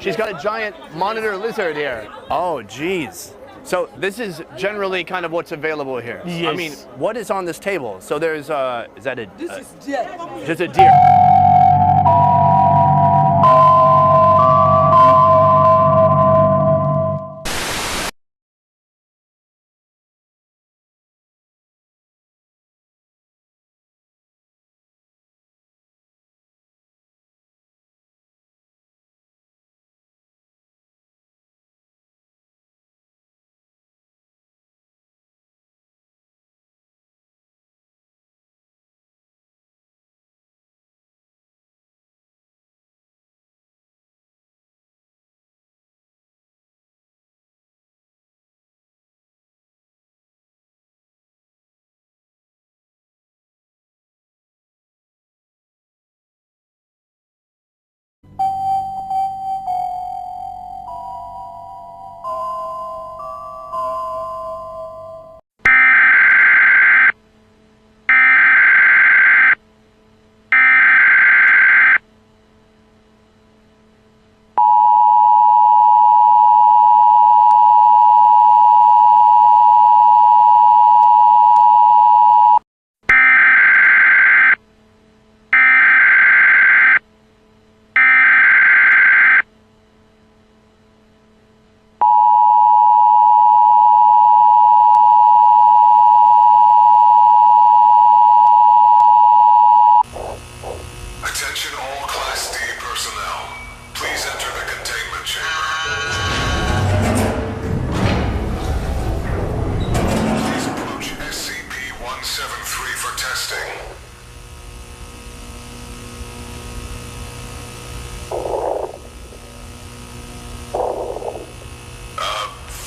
She's got a giant monitor lizard here. Oh, geez. So this is generally kind of what's available here. Yes. I mean, what is on this table? So there's, is that a... This is deer. Just a deer.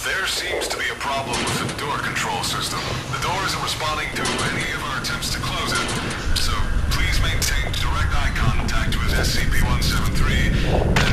There seems to be a problem with the door control system. The door isn't responding to any of our attempts to close it, so please maintain direct eye contact with SCP-173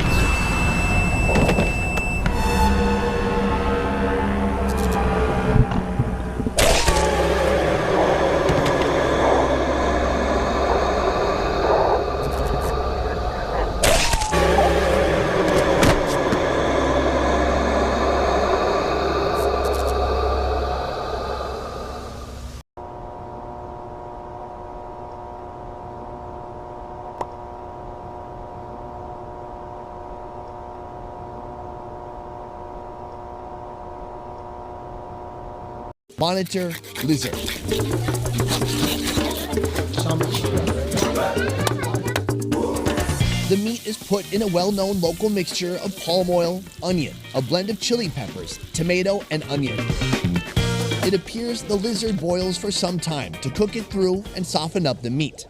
Monitor lizard. The meat is put in a well-known local mixture of palm oil, onion, a blend of chili peppers, tomato, and onion. It appears the lizard boils for some time to cook it through and soften up the meat.